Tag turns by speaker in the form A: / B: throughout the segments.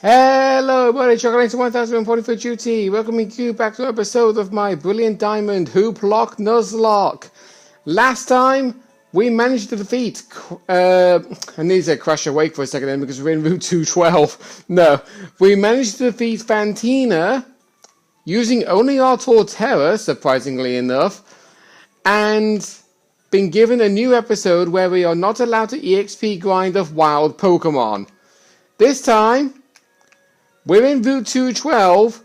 A: Hello everybody, Chocolate 1040 for duty. Welcoming you back to an episode of my Brilliant Diamond Hooplocke Nuzlocke. Last time, we managed to defeat, I need to crash awake for a second then because we're in Route 212. No, we managed to defeat Fantina using only our Torterra, surprisingly enough, and been given a new episode where we are not allowed to EXP grind of wild Pokemon. This time, we're in Route 212,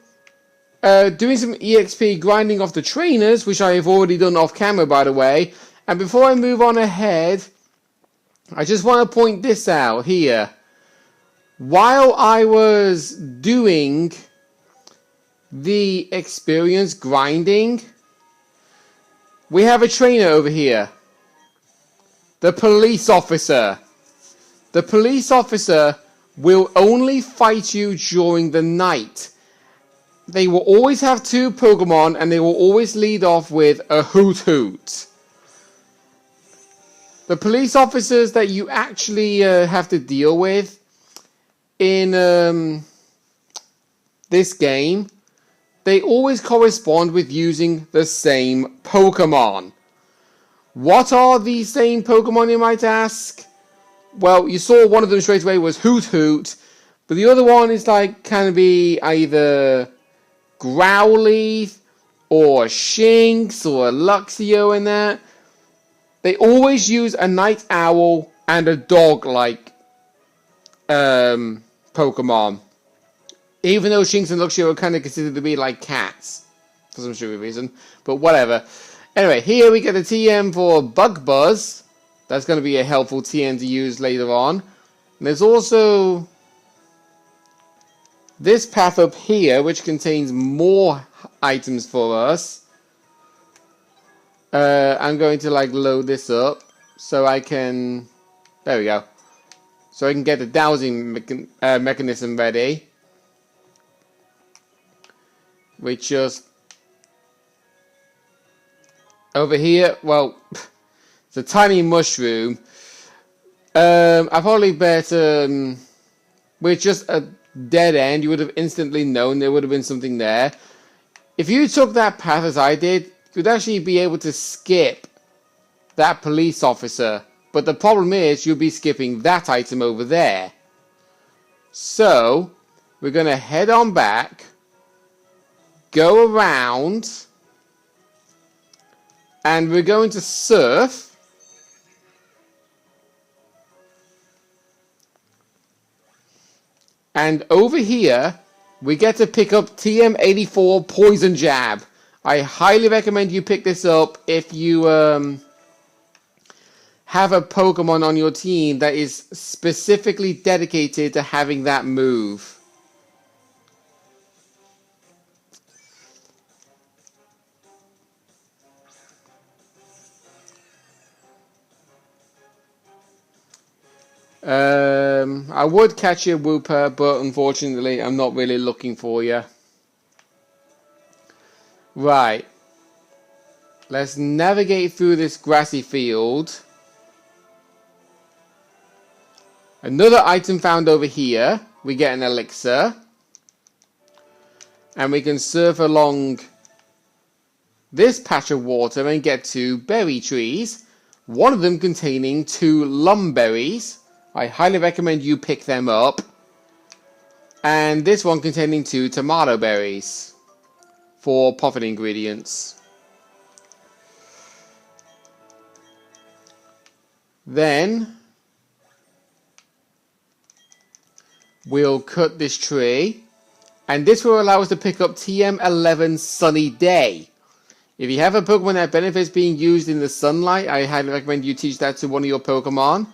A: doing some EXP grinding off the trainers, which I have already done off camera, by the way. And before I move on ahead, I just want to point this out here. While I was doing the experience grinding, we have a trainer over here. The police officer. The police officer will only fight you during the night. They will always have two Pokemon and they will always lead off with a Hoot. The police officers that you actually have to deal with in this game, they always correspond with using the same Pokemon. What are these same Pokemon, you might ask? Well, you saw one of them straight away was Hoot, but the other one is like kind of be either Growlithe or Shinx or Luxio in that. They always use a Night Owl and a dog-like Pokemon. Even though Shinx and Luxio are kind of considered to be like cats for some stupid reason, but whatever. Anyway, here we get a TM for Bug Buzz. That's going to be a helpful TM to use later on. And there's also this path up here, which contains more items for us. I'm going to load this up so I can. There we go. So I can get the dowsing mechanism ready. Which just over here. Well. It's a tiny mushroom. I probably better. With just a dead end, you would have instantly known there would have been something there. If you took that path as I did, you'd actually be able to skip that police officer. But the problem is, you'll be skipping that item over there. So, we're going to head on back, go around, and we're going to surf. And over here, we get to pick up TM84 Poison Jab. I highly recommend you pick this up if you have a Pokemon on your team that is specifically dedicated to having that move. I would catch you, Wooper, but unfortunately I'm not really looking for you. Right. Let's navigate through this grassy field. Another item found over here. We get an elixir. And we can surf along this patch of water and get to berry trees. One of them containing 2 lumberries. I highly recommend you pick them up. And this one containing 2 tomato berries for profit ingredients. Then we'll cut this tree. And this will allow us to pick up TM11 Sunny Day. If you have a Pokemon that benefits being used in the sunlight, I highly recommend you teach that to one of your Pokemon.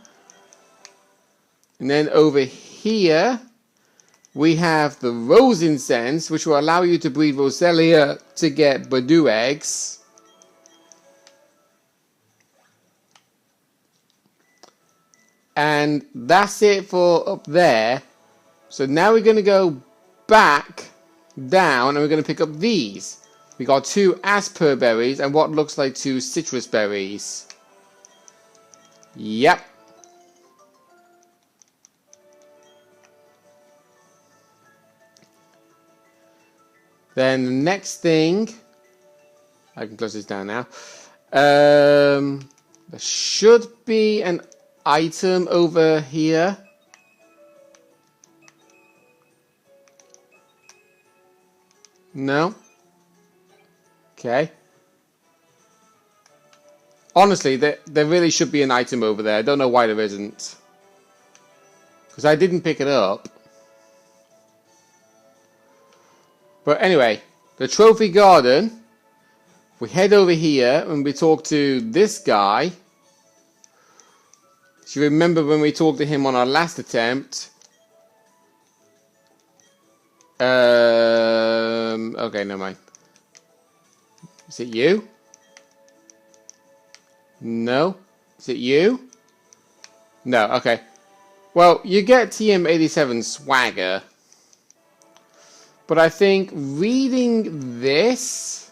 A: And then over here, we have the Rose Incense, which will allow you to breed Roselia to get Badoo eggs. And that's it for up there. So now we're going to go back down and we're going to pick up these. We got 2 Asper berries and what looks like 2 citrus berries. Yep. Then the next thing, I can close this down now. There should be an item over here. No? Okay. Honestly, there really should be an item over there. I don't know why there isn't. Because I didn't pick it up. But anyway, the trophy garden. We head over here and we talk to this guy. If you remember when we talked to him on our last attempt. Okay, never mind. Is it you? No. Is it you? No, okay. Well, you get TM87 swagger. But I think reading this...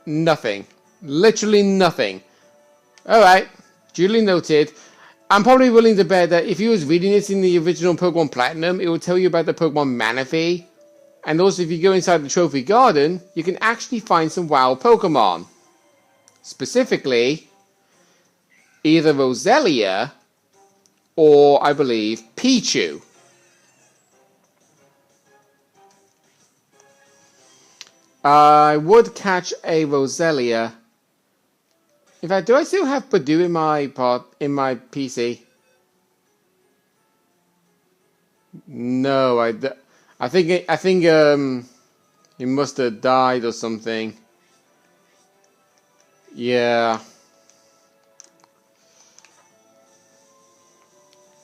A: Nothing. Literally nothing. Alright. Duly noted. I'm probably willing to bet that if you was reading this in the original Pokemon Platinum, it would tell you about the Pokemon Manaphy. And also if you go inside the Trophy Garden, you can actually find some wild Pokemon. Specifically, either Roselia or, I believe, Pichu. I would catch a Roselia. In fact, do I still have Purdue in my PC? No, I think he must have died or something. Yeah.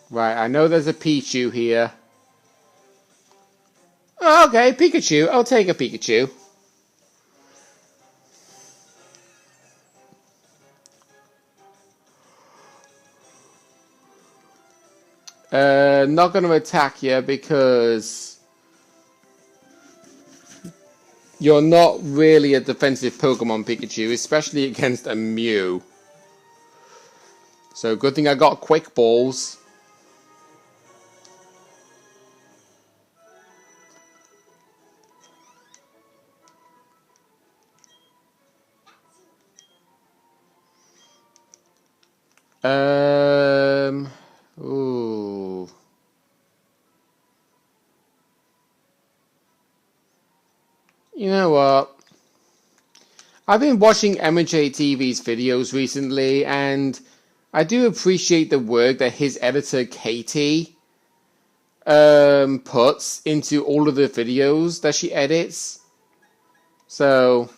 A: Right, I know there's a Pichu here. Okay, Pikachu. I'll take a Pikachu. Not going to attack you because you're not really a defensive Pokemon, Pikachu, especially against a Mew. So good thing I got Quick Balls. Ooh. You know what? I've been watching MJ TV's videos recently, and I do appreciate the work that his editor Katie puts into all of the videos that she edits. So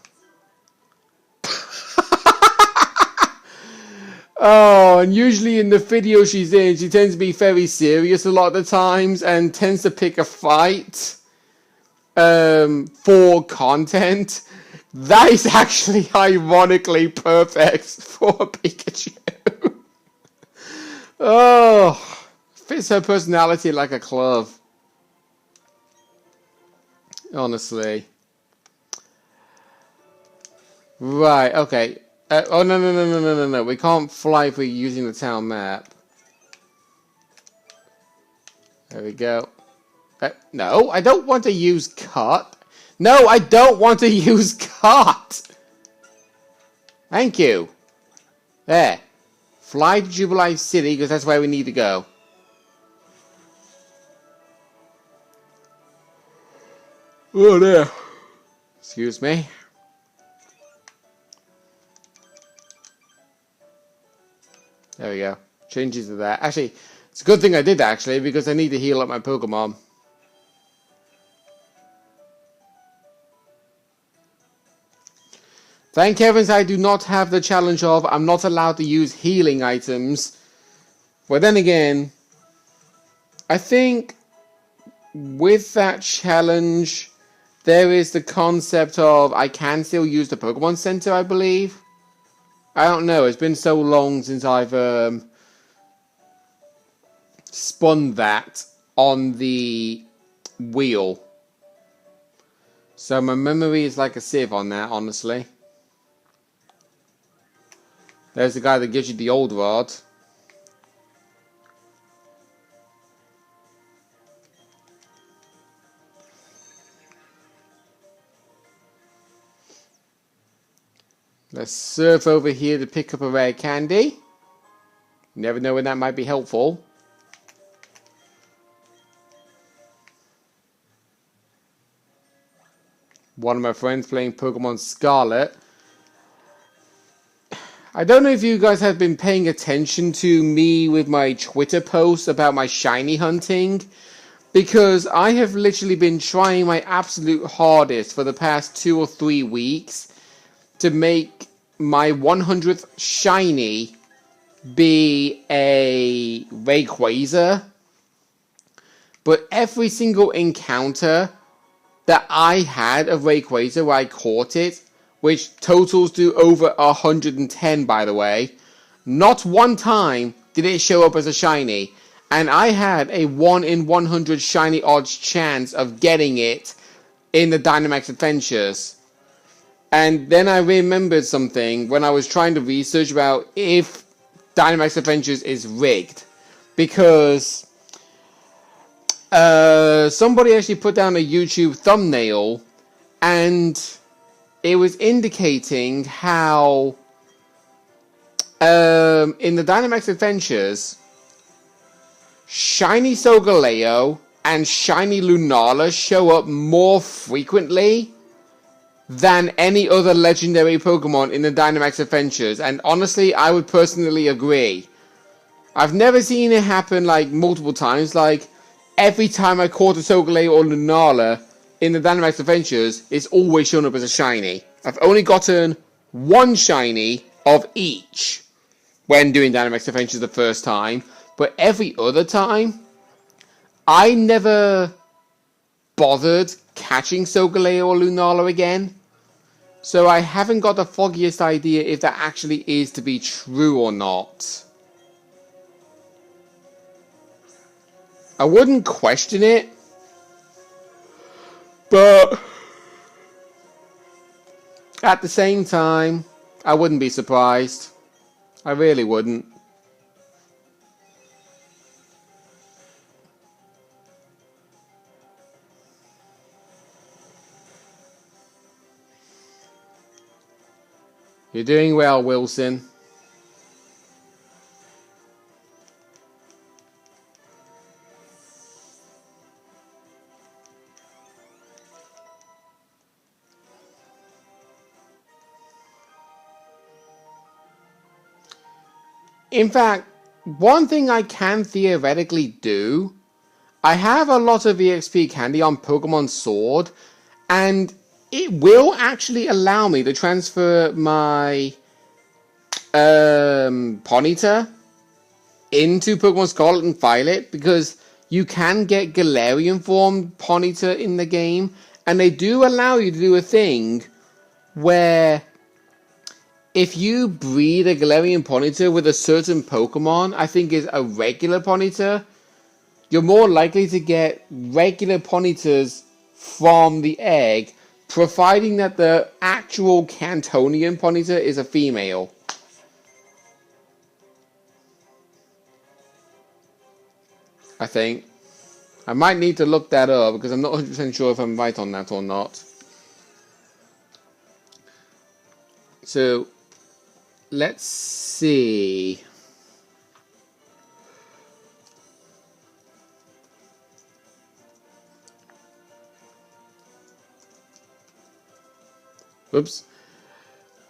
A: oh, and usually in the video she's in, she tends to be very serious a lot of the times and tends to pick a fight for content. That is actually ironically perfect for Pikachu. Oh, fits her personality like a glove. Honestly. Right, okay. Oh, no. We can't fly if we're using the town map. There we go. No, I don't want to use cut. No, I don't want to use cut. Thank you. There. Fly to Jubilife City, because that's where we need to go. Oh, there. Excuse me. There we go. Changes to that. Actually, it's a good thing I did actually, because I need to heal up my Pokemon. Thank heavens I do not have the challenge of I'm not allowed to use healing items. But then again, I think with that challenge, there is the concept of I can still use the Pokemon Center, I believe. I don't know, it's been so long since I've spun that on the wheel. So my memory is like a sieve on that, honestly. There's the guy that gives you the old rod. Let's surf over here to pick up a rare candy. You never know when that might be helpful. One of my friends playing Pokemon Scarlet. I don't know if you guys have been paying attention to me with my Twitter posts about my shiny hunting, because I have literally been trying my absolute hardest for the past 2 or 3 weeks to make my 100th shiny be a Rayquaza. But every single encounter that I had of Rayquaza where I caught it, which totals to over 110 by the way, not one time did it show up as a shiny. And I had a 1 in 100 shiny odds chance of getting it in the Dynamax Adventures. And then I remembered something when I was trying to research about if Dynamax Adventures is rigged. Because somebody actually put down a YouTube thumbnail and it was indicating how in the Dynamax Adventures, Shiny Solgaleo and Shiny Lunala show up more frequently than any other legendary Pokemon in the Dynamax Adventures. And honestly, I would personally agree. I've never seen it happen like multiple times. Like every time I caught a Solgaleo or Lunala in the Dynamax Adventures, it's always shown up as a shiny. I've only gotten one shiny of each when doing Dynamax Adventures the first time. But every other time, I never bothered catching Solgaleo or Lunala again. So I haven't got the foggiest idea if that actually is to be true or not. I wouldn't question it, but at the same time, I wouldn't be surprised. I really wouldn't. You're doing well, Wilson. In fact, one thing I can theoretically do, I have a lot of EXP candy on Pokemon Sword, and it will actually allow me to transfer my Ponyta into Pokemon Scarlet and Violet, because you can get Galarian form Ponyta in the game, and they do allow you to do a thing where if you breed a Galarian Ponyta with a certain Pokemon, I think is a regular Ponyta, you're more likely to get regular Ponytas from the egg, providing that the actual Cantonian Ponyta is a female. I think. I might need to look that up because I'm not 100% sure if I'm right on that or not. So, let's see. Whoops.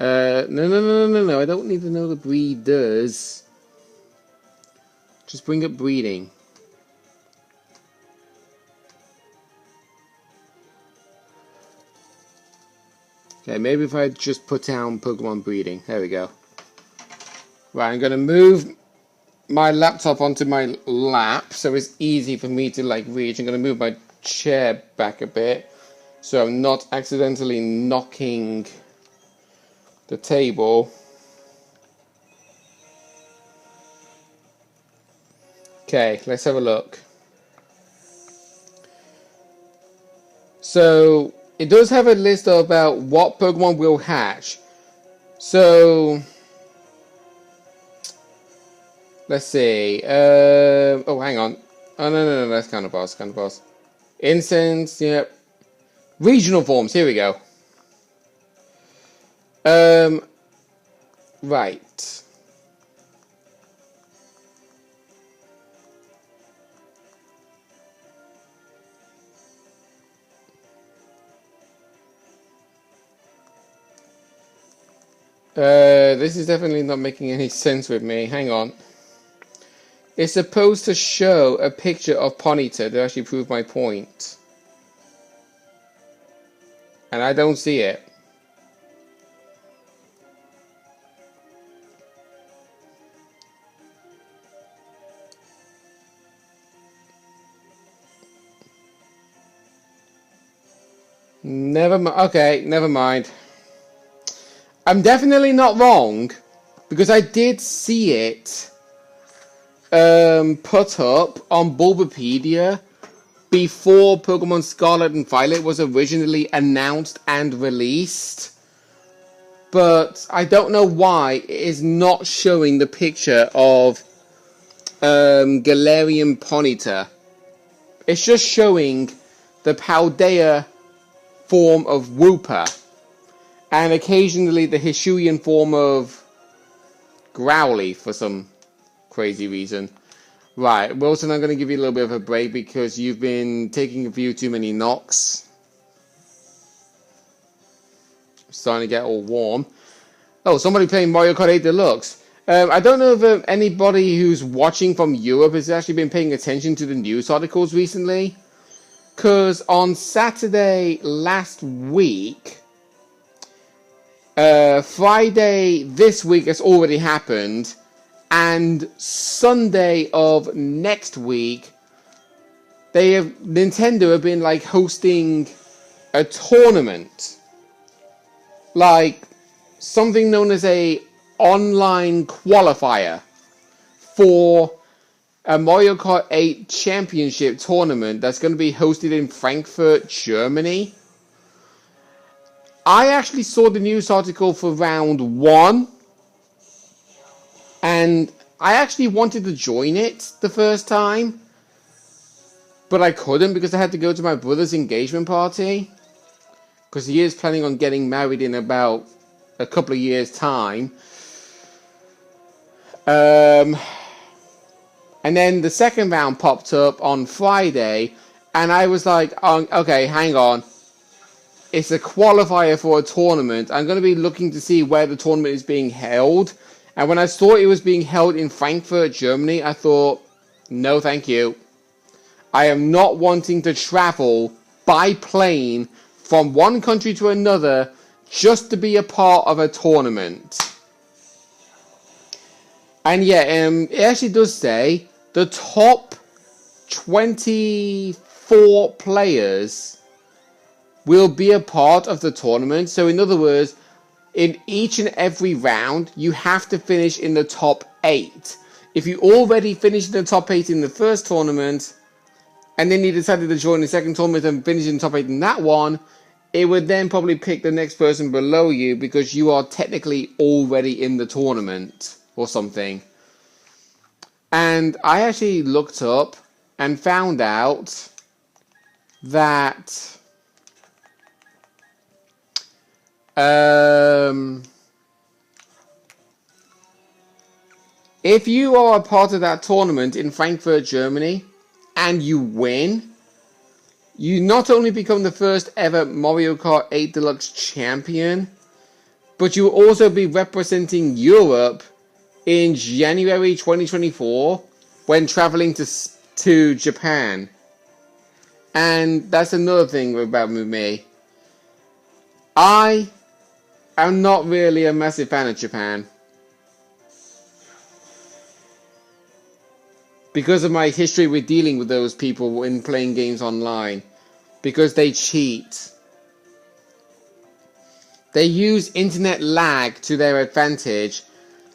A: No. I don't need to know the breeders. Just bring up breeding. Okay, maybe if I just put down Pokemon breeding. There we go. Right, I'm going to move my laptop onto my lap so it's easy for me to like reach. I'm going to move my chair back a bit so I'm not accidentally knocking the table. Okay, let's have a look. So it does have a list about what Pokemon will hatch. So let's see. Oh, hang on. Oh, no. That's kind of boss. Incense, yep. Regional forms. Here we go. Right. This is definitely not making any sense with me. Hang on. It's supposed to show a picture of Ponyta to actually prove my point. And I don't see it. Okay, never mind. I'm definitely not wrong, because I did see it put up on Bulbapedia before Pokemon Scarlet and Violet was originally announced and released. But I don't know why it is not showing the picture of Galarian Ponyta. It's just showing the Paldea form of Wooper, and occasionally the Hisuian form of Growly for some crazy reason. Right, Wilson, I'm going to give you a little bit of a break because you've been taking a few too many knocks. Starting to get all warm. Oh, somebody playing Mario Kart 8 Deluxe. I don't know if anybody who's watching from Europe has actually been paying attention to the news articles recently. Because on Saturday last week, Friday this week has already happened, and Sunday of next week, Nintendo have been like hosting a tournament, like something known as a online qualifier for a Mario Kart 8 Championship tournament that's going to be hosted in Frankfurt, Germany. I actually saw the news article for round 1, and I actually wanted to join it the first time, but I couldn't because I had to go to my brother's engagement party, because he is planning on getting married in about a couple of years' time. And then the second round popped up on Friday, and I was like, oh, okay, hang on. It's a qualifier for a tournament. I'm going to be looking to see where the tournament is being held. And when I saw it was being held in Frankfurt, Germany, I thought, no, thank you. I am not wanting to travel by plane from one country to another just to be a part of a tournament. And yeah, it actually does say the top 24 players will be a part of the tournament. So in other words, in each and every round, you have to finish in the top 8. If you already finished in the top 8 in the first tournament, and then you decided to join the second tournament and finish in the top 8 in that one, it would then probably pick the next person below you because you are technically already in the tournament or something. And I actually looked up and found out that if you are a part of that tournament in Frankfurt, Germany, and you win, you not only become the first ever Mario Kart 8 Deluxe champion, but you will also be representing Europe in January 2024 when traveling to Japan. And that's another thing about me. I am not really a massive fan of Japan, because of my history with dealing with those people when playing games online. Because they cheat. They use internet lag to their advantage.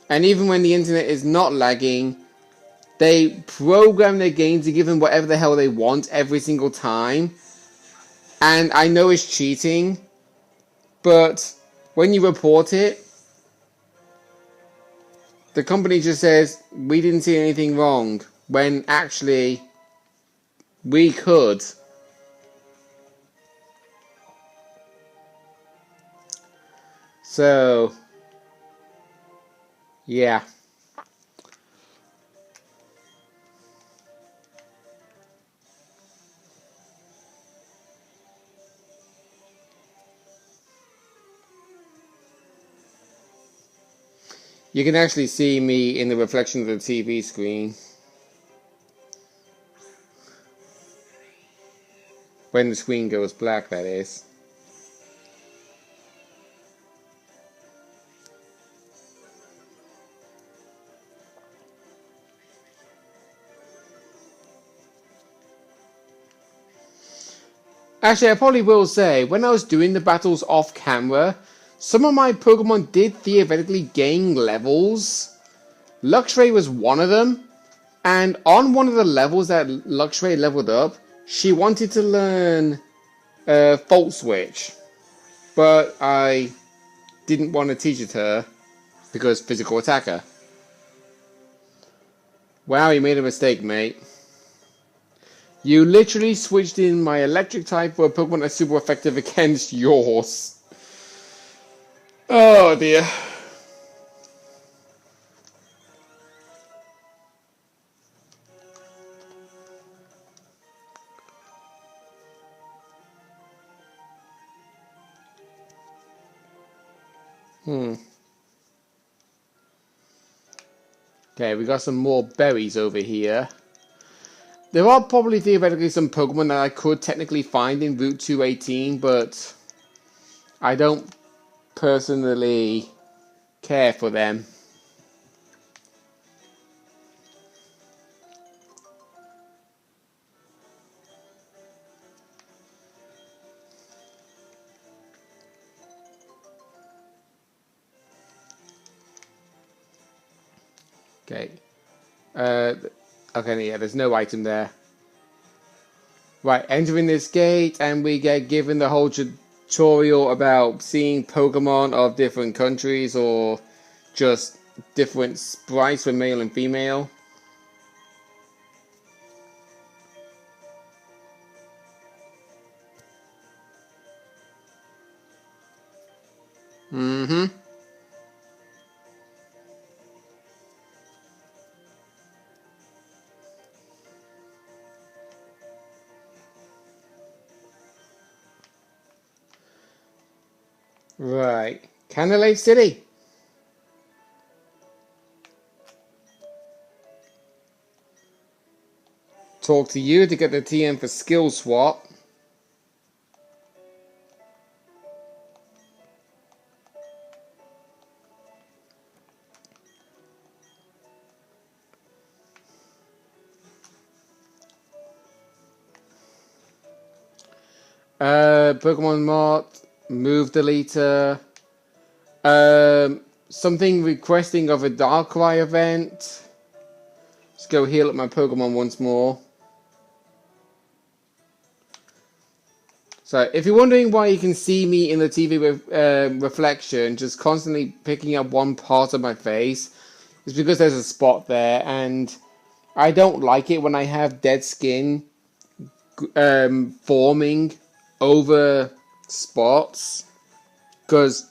A: And even when the internet is not lagging, they program their game to give them whatever the hell they want every single time. And I know it's cheating, but when you report it, the company just says, we didn't see anything wrong, when actually we could. So Yeah. You can actually see me in the reflection of the TV screen. When the screen goes black, that is. Actually, I probably will say, when I was doing the battles off camera, some of my Pokemon did theoretically gain levels. Luxray was one of them, and on one of the levels that Luxray leveled up, she wanted to learn Volt Switch, but I didn't want to teach it to her because physical attacker. Wow, you made a mistake, mate. You literally switched in my electric type for a Pokemon that's super effective against yours. Oh dear. Okay, we got some more berries over here. There are probably theoretically some Pokemon that I could technically find in Route 218, but I don't personally care for them. Okay. Okay, yeah, there's no item there. Right, entering this gate, and we get given the whole tutorial about seeing Pokemon of different countries or just different sprites for male and female. Mm-hmm. Right. Candlelight City. Talk to you to get the TM for skill swap. Pokemon Mart, move deleter. Something requesting of a Darkrai event. Let's go heal up my Pokemon once more. So, if you're wondering why you can see me in the TV reflection, just constantly picking up one part of my face, it's because there's a spot there, and I don't like it when I have dead skin forming over spots, because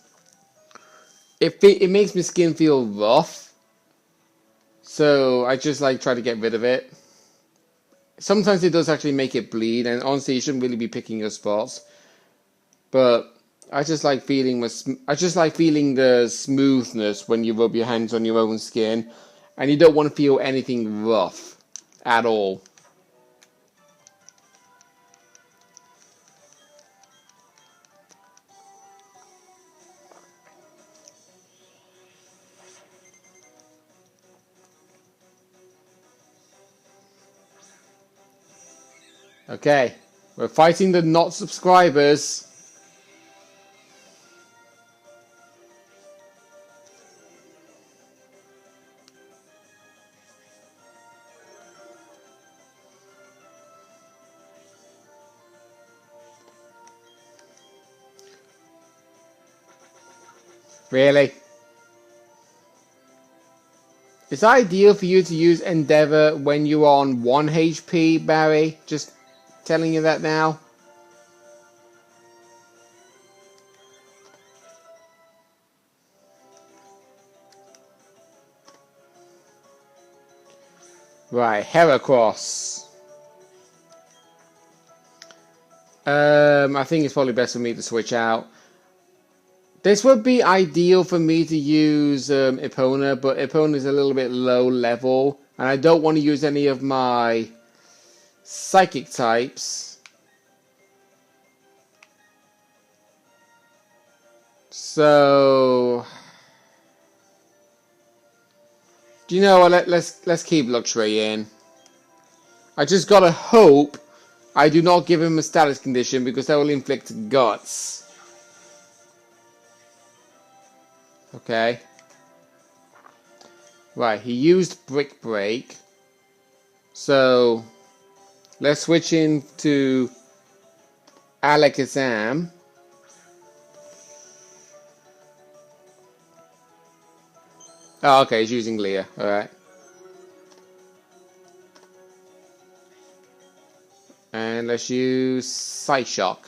A: it makes my skin feel rough. So I just like try to get rid of it. Sometimes it does actually make it bleed, and honestly, you shouldn't really be picking your spots. But I just like feeling the smoothness when you rub your hands on your own skin, and you don't want to feel anything rough at all. Okay, we're fighting the not subscribers. Really? It's ideal for you to use Endeavor when you're on 1 HP, Barry. Just telling you that now. Right, Heracross. I think it's probably best for me to switch out. This would be ideal for me to use Epona, but Epona is a little bit low level, and I don't want to use any of my psychic types. So, do you know what? Let's keep Luxray in. I just gotta hope I do not give him a status condition, because that will inflict guts. Okay. Right, he used Brick Break. So, let's switch into Alakazam. Oh, okay, he's using Leah. Alright. And let's use Psyshock.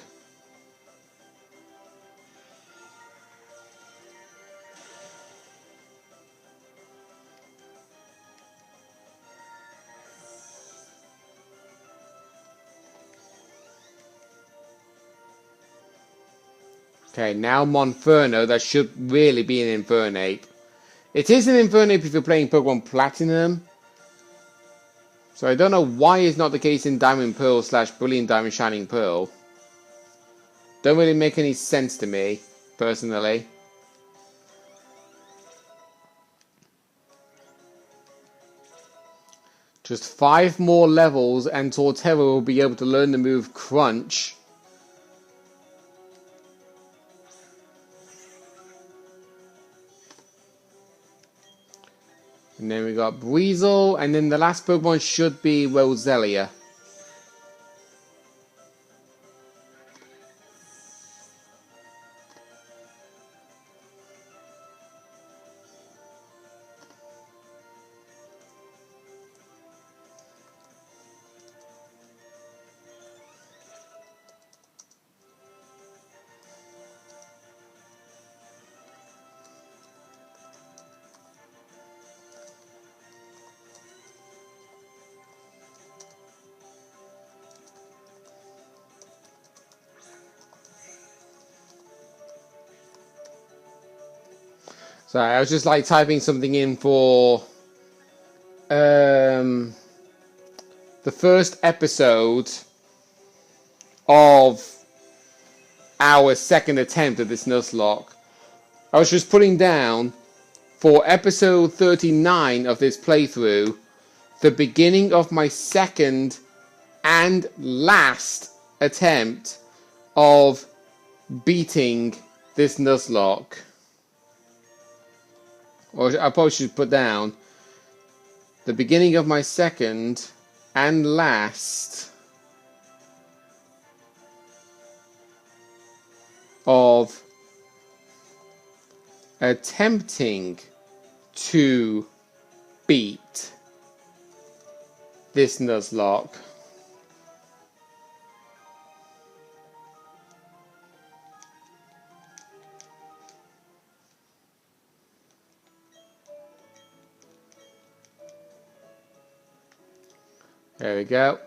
A: Okay, now Monferno. That should really be an Infernape. It is an Infernape if you're playing Pokemon Platinum. So I don't know why it's not the case in Diamond Pearl / Brilliant Diamond Shining Pearl. Don't really make any sense to me, personally. Just 5 more levels and Torterra will be able to learn the move Crunch. And then we got Breezel, and then the last Pokemon should be Roselia. Sorry, I was just like typing something in for the first episode of our second attempt at this Nuzlocke. I was just putting down for episode 39 of this playthrough, the beginning of my second and last attempt of beating this Nuzlocke. Or I probably should put down the beginning of my second and last of attempting to beat this Nuzlocke. There we go.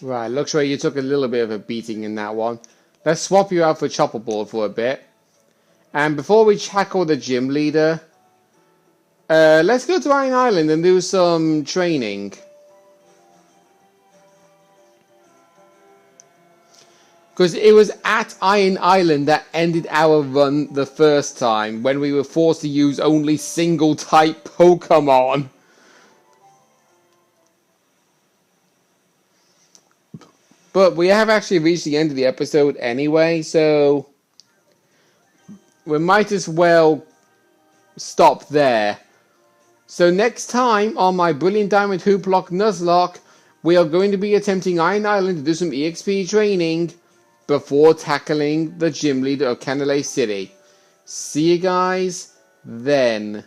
A: Right, looks like you took a little bit of a beating in that one. Let's swap you out for Chopper Board for a bit. And before we tackle the gym leader, let's go to Iron Island and do some training. Because it was at Iron Island that ended our run the first time, when we were forced to use only single type Pokemon. But we have actually reached the end of the episode anyway, so we might as well stop there. So next time on my Brilliant Diamond Hooplocke Nuzlocke, we are going to be attempting Iron Island to do some EXP training before tackling the gym leader of Canalay City. See you guys then.